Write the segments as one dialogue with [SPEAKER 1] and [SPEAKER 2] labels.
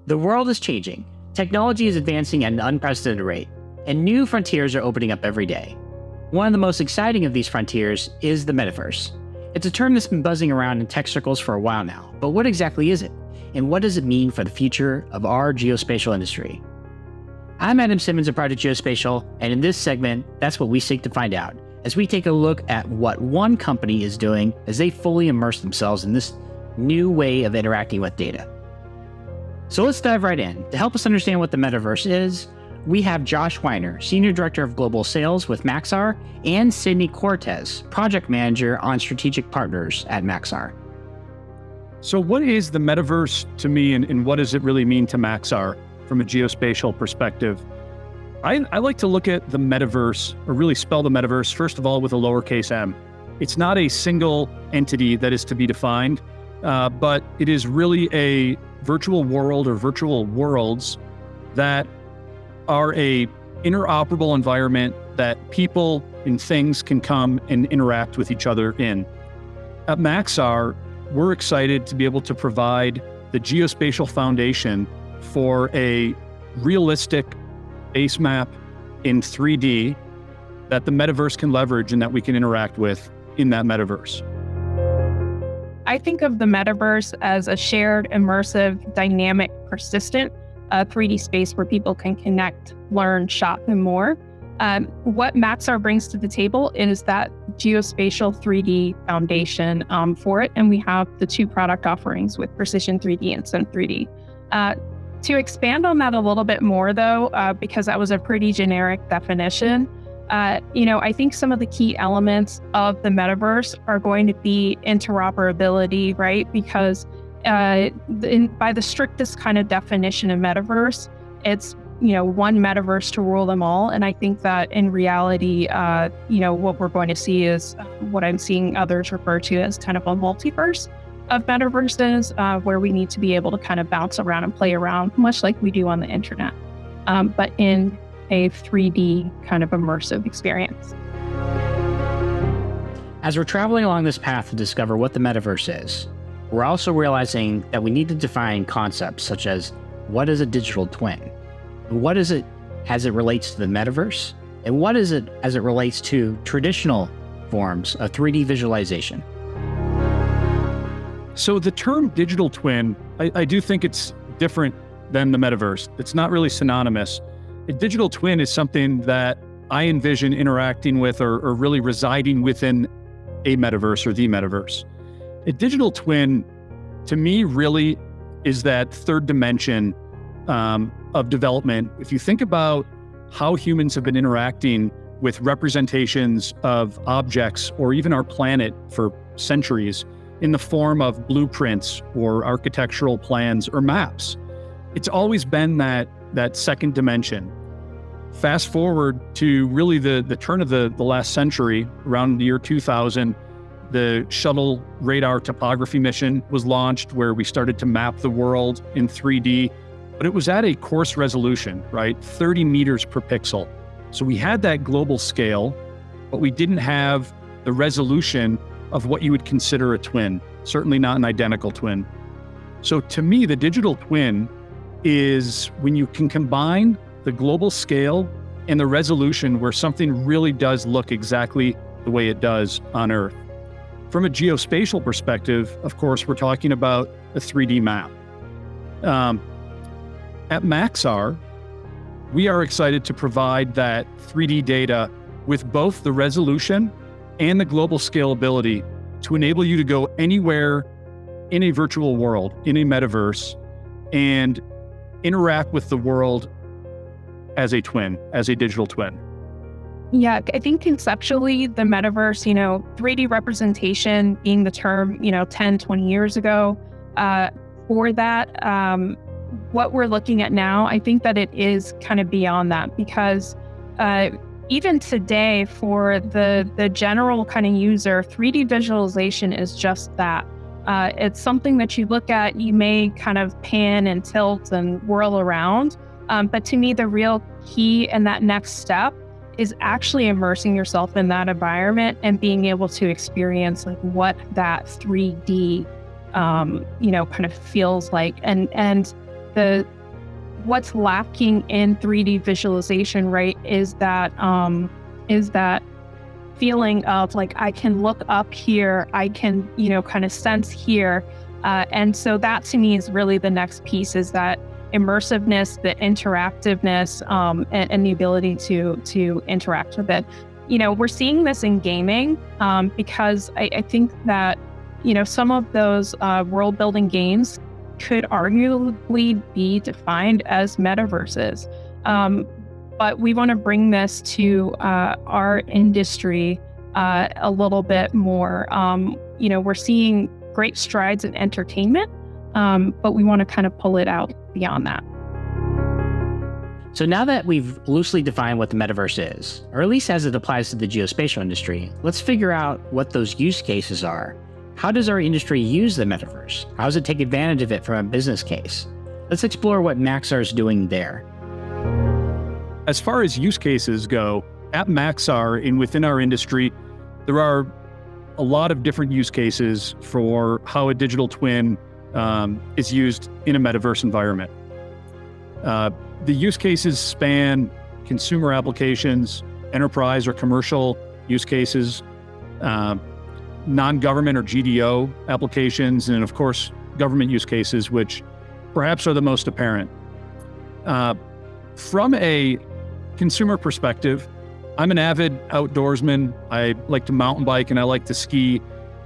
[SPEAKER 1] The world is changing. Technology is advancing at an unprecedented rate, and new frontiers are opening up every day. One of the most exciting of these frontiers is the Metaverse. It's a term that's been buzzing around in tech circles for a while now, but what exactly is it? And what does it mean for the future of our geospatial industry? I'm Adam Simmons of Project Geospatial, and in this segment, that's what we seek to find out, as we take a look at what one company is doing as they fully immerse themselves in this new way of interacting with data. So let's dive right in. To help us understand what the Metaverse is, we have Josh Weiner, Senior Director of Global Sales with Maxar, and Sydney Cortez, Project Manager on Strategic Partners at Maxar.
[SPEAKER 2] So what is the Metaverse to me, and what does it really mean to Maxar from a geospatial perspective? I like to look at the Metaverse, or really spell the Metaverse, first of all, with a lowercase m. It's not a single entity that is to be defined, but it is really a virtual world or virtual worlds that are a interoperable environment that people and things can come and interact with each other in. At Maxar, we're excited to be able to provide the Geospatial Foundation for a realistic base map in 3D that the Metaverse can leverage and that we can interact with in that Metaverse.
[SPEAKER 3] I think of the Metaverse as a shared, immersive, dynamic, persistent 3D space where people can connect, learn, shop, and more. What Maxar brings to the table is that geospatial 3D foundation for it, and we have the two product offerings with Precision 3D and Sim 3D. To expand on that a little bit more, though, because that was a pretty generic definition, I think some of the key elements of the Metaverse are going to be interoperability, right? Because by the strictest kind of definition of Metaverse, it's one Metaverse to rule them all. And I think that in reality, what we're going to see is what I'm seeing others refer to as kind of a multiverse of Metaverses, where we need to be able to kind of bounce around and play around, much like we do on the internet, but in a 3D kind of immersive experience.
[SPEAKER 1] As we're traveling along this path to discover what the Metaverse is, we're also realizing that we need to define concepts such as what is a digital twin? What is it as it relates to the Metaverse? And what is it as it relates to traditional forms of 3D visualization?
[SPEAKER 2] So the term digital twin, I do think it's different than the Metaverse. It's not really synonymous. A digital twin is something that I envision interacting with or really residing within a Metaverse or the Metaverse. A digital twin, to me, really is that third dimension of development. If you think about how humans have been interacting with representations of objects or even our planet for centuries in the form of blueprints or architectural plans or maps, it's always been that second dimension. Fast forward to really the turn of the last century, around the year 2000, the shuttle radar topography mission was launched where we started to map the world in 3D, but it was at a coarse resolution, right? 30 meters per pixel. So we had that global scale, but we didn't have the resolution of what you would consider a twin, certainly not an identical twin. So to me, the digital twin is when you can combine the global scale and the resolution where something really does look exactly the way it does on Earth. From a geospatial perspective, of course, we're talking about a 3D map. At Maxar, we are excited to provide that 3D data with both the resolution and the global scalability to enable you to go anywhere in a virtual world, in a Metaverse, and interact with the world as a twin, as a digital twin.
[SPEAKER 3] Yeah, I think conceptually, the Metaverse, 3D representation being the term, 10, 20 years ago, for that, what we're looking at now, I think that it is kind of beyond that, because even today, for the general kind of user, 3D visualization is just that. It's something that you look at, you may kind of pan and tilt and whirl around, but to me, the real key and that next step is actually immersing yourself in that environment and being able to experience like what that 3D, kind of feels like. And the what's lacking in 3D visualization, right, is that feeling of like, I can look up here, I can, kind of sense here. And so that to me is really the next piece, is that immersiveness, the interactiveness, and the ability to interact with it. We're seeing this in gaming because I think that, some of those world building games could arguably be defined as metaverses. But we want to bring this to our industry a little bit more. We're seeing great strides in entertainment, but we want to kind of pull it out beyond that.
[SPEAKER 1] So now that we've loosely defined what the metaverse is, or at least as it applies to the geospatial industry, let's figure out what those use cases are. How does our industry use the metaverse? How does it take advantage of it from a business case? Let's explore what Maxar is doing there.
[SPEAKER 2] As far as use cases go, at Maxar and within our industry, there are a lot of different use cases for how a digital twin is used in a metaverse environment. The use cases span consumer applications, enterprise or commercial use cases, non-government or GDO applications, and of course, government use cases, which perhaps are the most apparent. From a consumer perspective, I'm an avid outdoorsman. I like to mountain bike and I like to ski,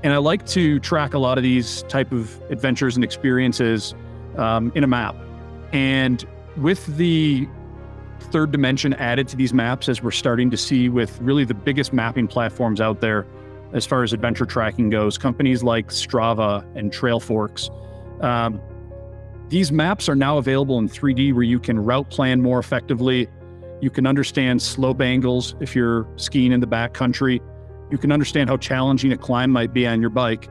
[SPEAKER 2] and I like to track a lot of these type of adventures and experiences in a map. And with the third dimension added to these maps, as we're starting to see with really the biggest mapping platforms out there as far as adventure tracking goes, companies like Strava and Trailforks, these maps are now available in 3D where you can route plan more effectively. You can understand slope angles if you're skiing in the backcountry. You can understand how challenging a climb might be on your bike.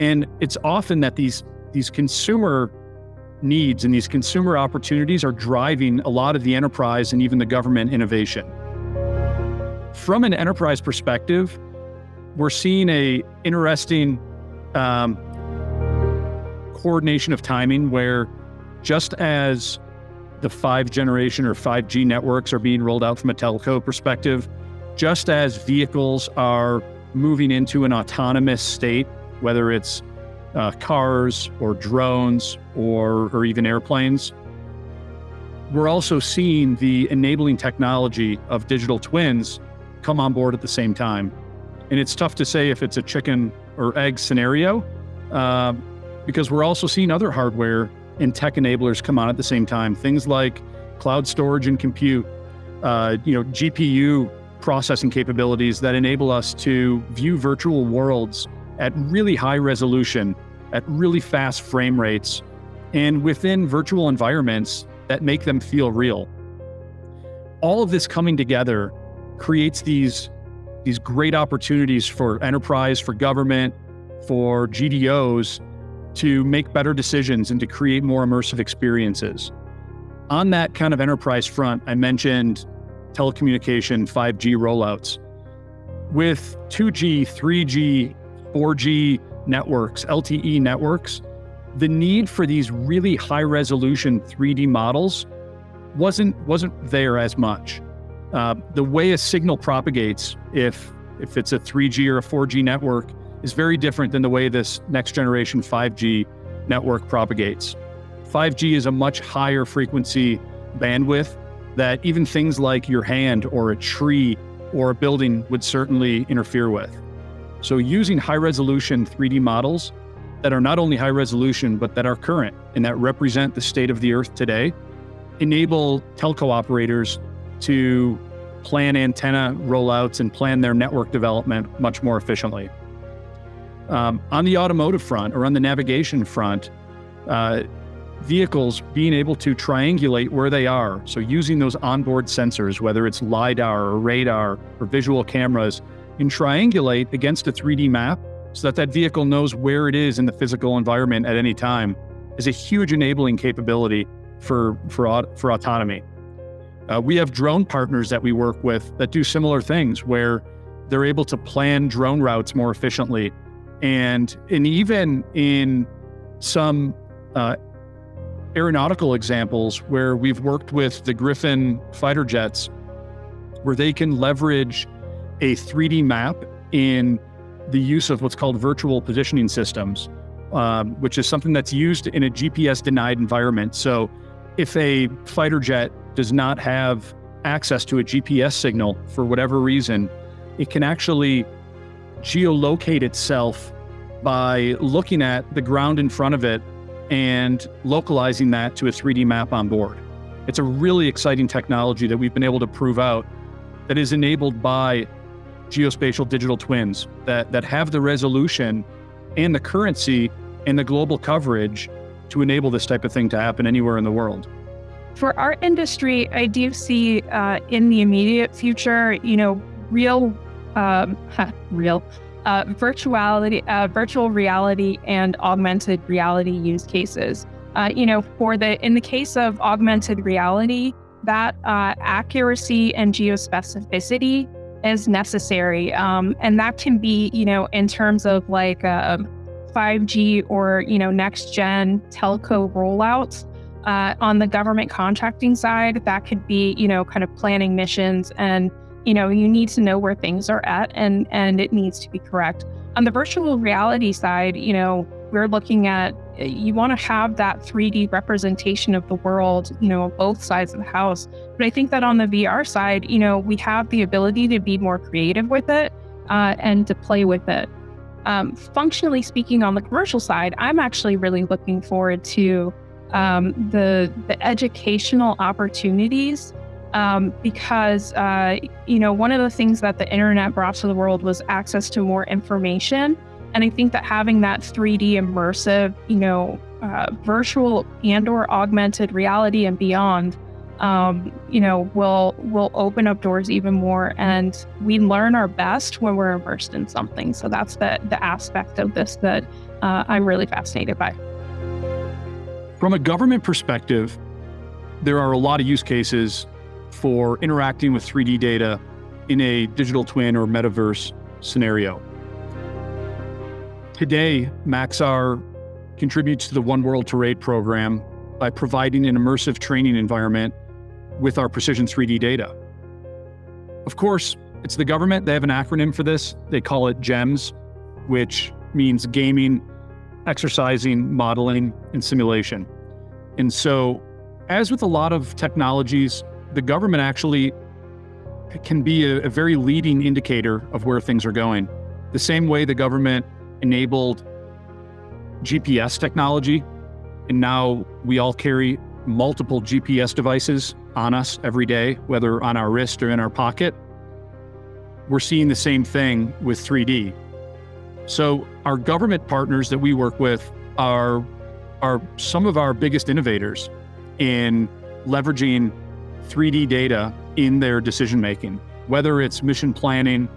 [SPEAKER 2] And it's often that these consumer needs and these consumer opportunities are driving a lot of the enterprise and even the government innovation. From an enterprise perspective, we're seeing a interesting coordination of timing where just as the 5th generation or 5G networks are being rolled out from a telco perspective, just as vehicles are moving into an autonomous state, whether it's cars or drones or even airplanes, we're also seeing the enabling technology of digital twins come on board at the same time. And it's tough to say if it's a chicken or egg scenario, because we're also seeing other hardware and tech enablers come on at the same time. Things like cloud storage and compute, GPU processing capabilities that enable us to view virtual worlds at really high resolution, at really fast frame rates, and within virtual environments that make them feel real. All of this coming together creates these great opportunities for enterprise, for government, for GDOs to make better decisions and to create more immersive experiences. On that kind of enterprise front, I mentioned telecommunication 5G rollouts. With 2G, 3G, 4G networks, LTE networks, the need for these really high resolution 3D models wasn't there as much. The way a signal propagates, if it's a 3G or a 4G network, is very different than the way this next generation 5G network propagates. 5G is a much higher frequency bandwidth that even things like your hand or a tree or a building would certainly interfere with. So using high resolution 3D models that are not only high resolution, but that are current and that represent the state of the earth today, enable telco operators to plan antenna rollouts and plan their network development much more efficiently. On the automotive front or on the navigation front, vehicles being able to triangulate where they are. So using those onboard sensors, whether it's LiDAR or radar or visual cameras, and triangulate against a 3D map so that vehicle knows where it is in the physical environment at any time, is a huge enabling capability for autonomy. We have drone partners that we work with that do similar things where they're able to plan drone routes more efficiently. And even in some aeronautical examples where we've worked with the Griffin fighter jets, where they can leverage a 3D map in the use of what's called virtual positioning systems, which is something that's used in a GPS-denied environment. So if a fighter jet does not have access to a GPS signal for whatever reason, it can actually geolocate itself by looking at the ground in front of it and localizing that to a 3D map on board. It's a really exciting technology that we've been able to prove out that is enabled by geospatial digital twins that have the resolution and the currency and the global coverage to enable this type of thing to happen anywhere in the world.
[SPEAKER 3] For our industry, I do see in the immediate future, real virtual reality and augmented reality use cases. In the case of augmented reality, that accuracy and geospecificity is necessary, and that can be, in terms of like 5G or next gen telco rollouts. On the government contracting side, that could be, kind of planning missions, and you need to know where things are at, and it needs to be correct. On the virtual reality side, we're looking at, you want to have that 3D representation of the world, both sides of the house. But I think that on the VR side, we have the ability to be more creative with it and to play with it. Functionally speaking, on the commercial side, I'm actually really looking forward to the educational opportunities, because one of the things that the internet brought to the world was access to more information. And I think that having that 3D immersive, virtual and/or augmented reality and beyond, will open up doors even more. And we learn our best when we're immersed in something. So that's the aspect of this that I'm really fascinated by.
[SPEAKER 2] From a government perspective, there are a lot of use cases for interacting with 3D data in a digital twin or metaverse scenario. Today, Maxar contributes to the One World to Rate program by providing an immersive training environment with our precision 3D data. Of course, it's the government. They have an acronym for this. They call it GEMS, which means gaming, exercising, modeling, and simulation. And so, as with a lot of technologies, the government actually can be a very leading indicator of where things are going. The same way the government enabled GPS technology, and now we all carry multiple GPS devices on us every day, whether on our wrist or in our pocket. We're seeing the same thing with 3D. So our government partners that we work with are some of our biggest innovators in leveraging 3D data in their decision making, whether it's mission planning,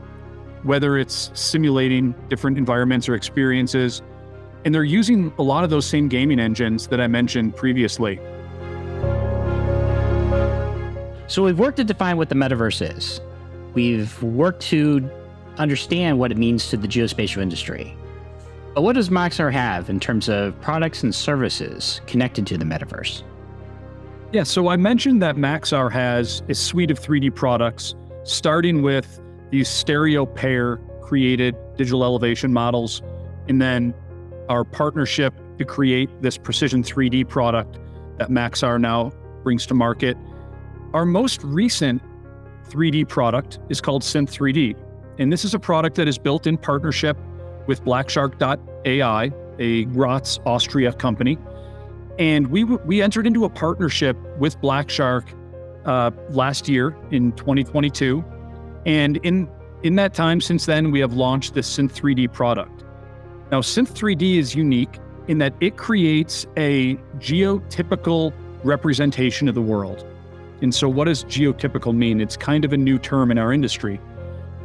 [SPEAKER 2] whether it's simulating different environments or experiences. And they're using a lot of those same gaming engines that I mentioned previously.
[SPEAKER 1] So we've worked to define what the metaverse is. We've worked to understand what it means to the geospatial industry. But what does Maxar have in terms of products and services connected to the metaverse?
[SPEAKER 2] Yeah, so I mentioned that Maxar has a suite of 3D products, starting with these stereo pair created digital elevation models, and then our partnership to create this precision 3D product that Maxar now brings to market. Our most recent 3D product is called Synth3D, and this is a product that is built in partnership with Blackshark.ai, a Graz, Austria company. And we entered into a partnership with Blackshark last year in 2022. And in that time since then, we have launched this Synth3D product. Now, Synth3D is unique in that it creates a geotypical representation of the world. And so what does geotypical mean? It's kind of a new term in our industry.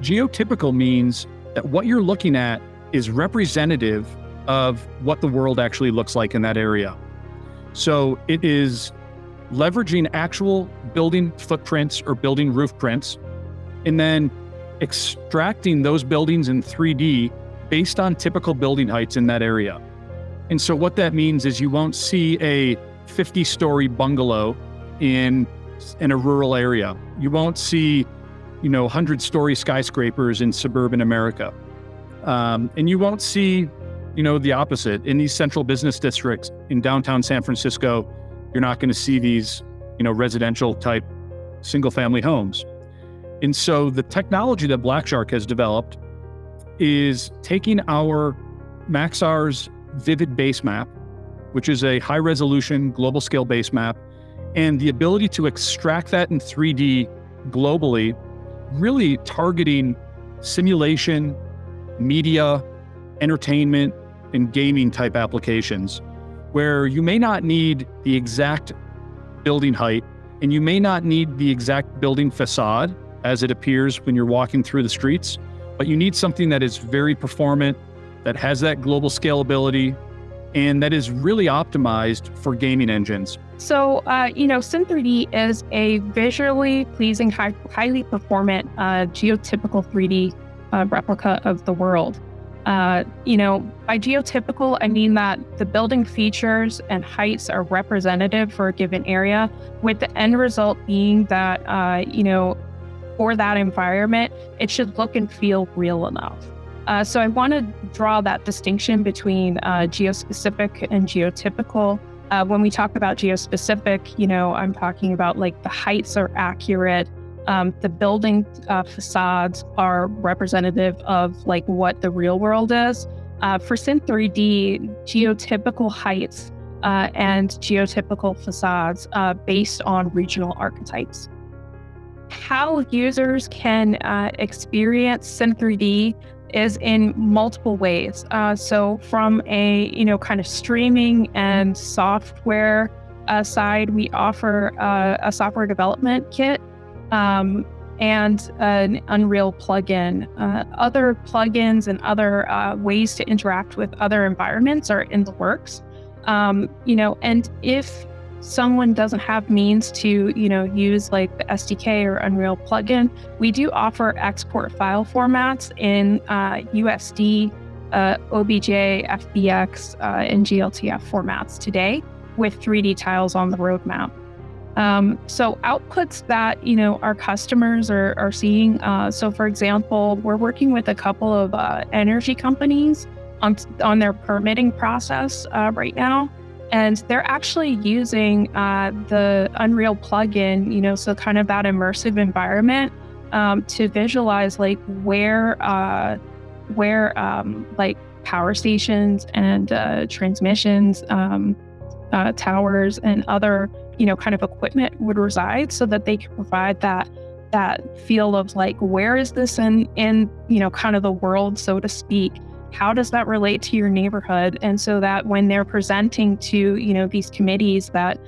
[SPEAKER 2] Geotypical means that what you're looking at is representative of what the world actually looks like in that area. So it is leveraging actual building footprints or building roof prints, and then extracting those buildings in 3D based on typical building heights in that area. And so what that means is you won't see a 50-story bungalow in a rural area. You won't see, 100-story skyscrapers in suburban America. And you won't see, the opposite. In these central business districts in downtown San Francisco, you're not going to see these, residential type single-family homes. And so the technology that Black Shark has developed is taking our Maxar's Vivid base map, which is a high-resolution global scale base map, and the ability to extract that in 3D globally, really targeting simulation, media, entertainment, and gaming type applications, where you may not need the exact building height, and you may not need the exact building facade as it appears when you're walking through the streets, but you need something that is very performant, that has that global scalability, and that is really optimized for gaming engines.
[SPEAKER 3] So, Syn3D is a visually pleasing, highly performant, geotypical 3D replica of the world. By geotypical, I mean that the building features and heights are representative for a given area, with the end result being that, for that environment, it should look and feel real enough. So I want to draw that distinction between geospecific and geotypical. When we talk about geospecific, I'm talking about like the heights are accurate, the building facades are representative of like what the real world is. For Syn3D, geotypical heights and geotypical facades based on regional archetypes. How users can experience Syn3D is in multiple ways. So from a, kind of streaming and software side, we offer a software development kit and an Unreal plugin. Other plugins and other ways to interact with other environments are in the works. And if someone doesn't have means to, use like the SDK or Unreal plugin, we do offer export file formats in USD, OBJ, FBX, and GLTF formats today with 3D tiles on the roadmap. So outputs that, our customers are seeing. So for example, we're working with a couple of energy companies on their permitting process right now. And they're actually using the Unreal plugin, so kind of that immersive environment to visualize like where like power stations and transmissions, towers, and other kind of equipment would reside, so that they can provide that feel of like, where is this in kind of the world, so to speak. How does that relate to your neighborhood? And so that when they're presenting to, these committees, that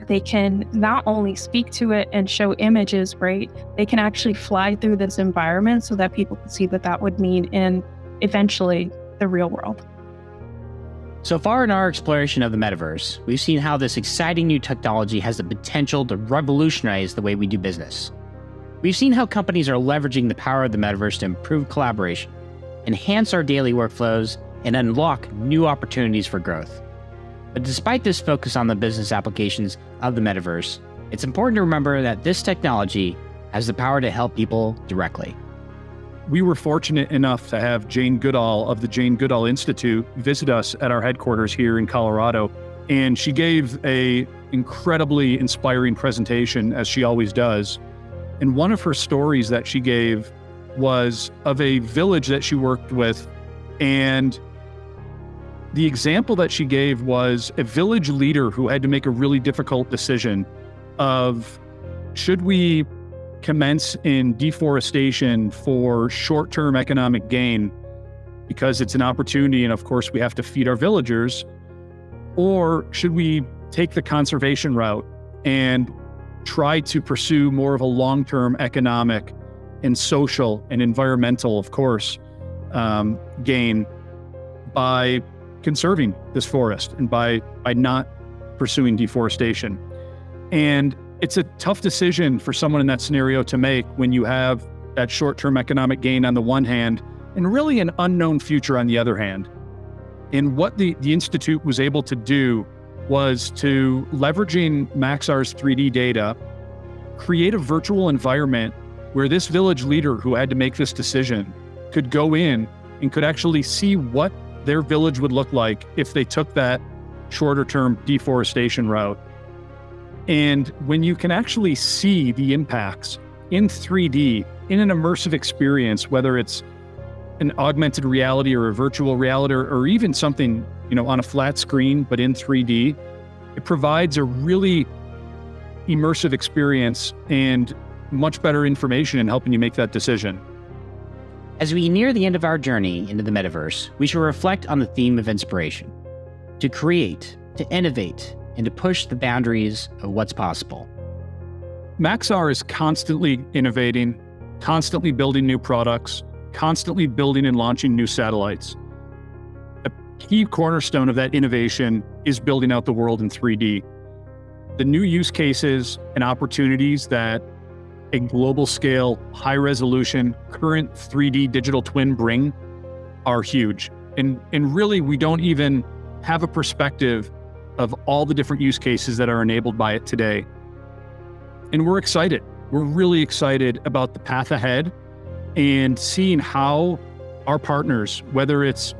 [SPEAKER 3] they can not only speak to it and show images, right? They can actually fly through this environment so that people can see that would mean in eventually the real world.
[SPEAKER 1] So far in our exploration of the metaverse, we've seen how this exciting new technology has the potential to revolutionize the way we do business. We've seen how companies are leveraging the power of the metaverse to improve collaboration, enhance our daily workflows, and unlock new opportunities for growth. But despite this focus on the business applications of the metaverse, it's important to remember that this technology has the power to help people directly.
[SPEAKER 2] We were fortunate enough to have Jane Goodall of the Jane Goodall Institute visit us at our headquarters here in Colorado, and she gave an incredibly inspiring presentation, as she always does. And one of her stories that she gave was of a village that she worked with, and the example that she gave was a village leader who had to make a really difficult decision of, should we commence in deforestation for short-term economic gain because it's an opportunity and of course we have to feed our villagers, or should we take the conservation route and try to pursue more of a long-term economic and social and environmental, of course, gain by conserving this forest and by not pursuing deforestation. And it's a tough decision for someone in that scenario to make when you have that short-term economic gain on the one hand and really an unknown future on the other hand. And what the Institute was able to do was to leveraging Maxar's 3D data, create a virtual environment where this village leader who had to make this decision could go in and could actually see what their village would look like if they took that shorter term deforestation route. And when you can actually see the impacts in 3D, in an immersive experience, whether it's an augmented reality or a virtual reality or even something, on a flat screen, but in 3D, it provides a really immersive experience and much better information in helping you make that decision.
[SPEAKER 1] As we near the end of our journey into the metaverse, we should reflect on the theme of inspiration. To create, to innovate, and to push the boundaries of what's possible.
[SPEAKER 2] Maxar is constantly innovating, constantly building new products, constantly building and launching new satellites. A key cornerstone of that innovation is building out the world in 3D. The new use cases and opportunities that a global scale, high resolution, current 3D digital twin bring are huge. And really, we don't even have a perspective of all the different use cases that are enabled by it today. And we're excited. We're really excited about the path ahead and seeing how our partners, whether it's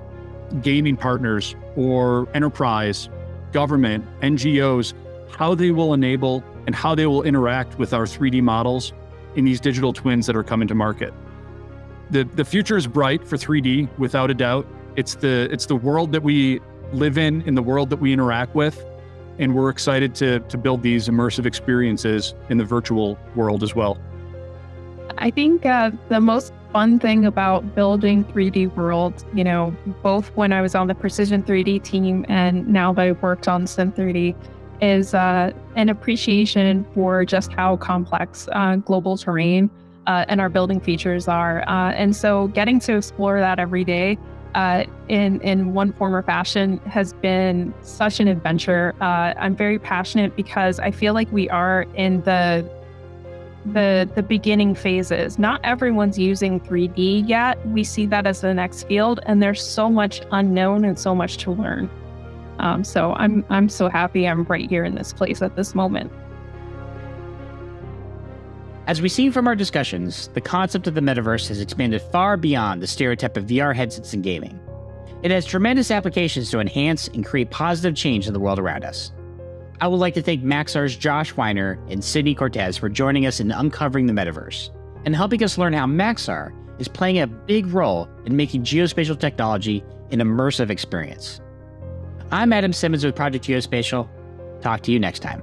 [SPEAKER 2] gaming partners or enterprise, government, NGOs, how they will enable and how they will interact with our 3D models in these digital twins that are coming to market. The future is bright for 3D, without a doubt. It's the world that we live in the world that we interact with, and we're excited to build these immersive experiences in the virtual world as well.
[SPEAKER 3] I think the most fun thing about building 3D worlds, both when I was on the Precision 3D team and now that I've worked on Sim3D, is an appreciation for just how complex global terrain and our building features are. And so getting to explore that every day in one form or fashion has been such an adventure. I'm very passionate because I feel like we are in the beginning phases. Not everyone's using 3D yet. We see that as the next field, and there's so much unknown and so much to learn. So I'm so happy I'm right here in this place at this moment.
[SPEAKER 1] As we see from our discussions, the concept of the metaverse has expanded far beyond the stereotype of VR headsets and gaming. It has tremendous applications to enhance and create positive change in the world around us. I would like to thank Maxar's Josh Weiner and Sydney Cortez for joining us in uncovering the metaverse and helping us learn how Maxar is playing a big role in making geospatial technology an immersive experience. I'm Adam Simmons with Project Geospatial. Talk to you next time.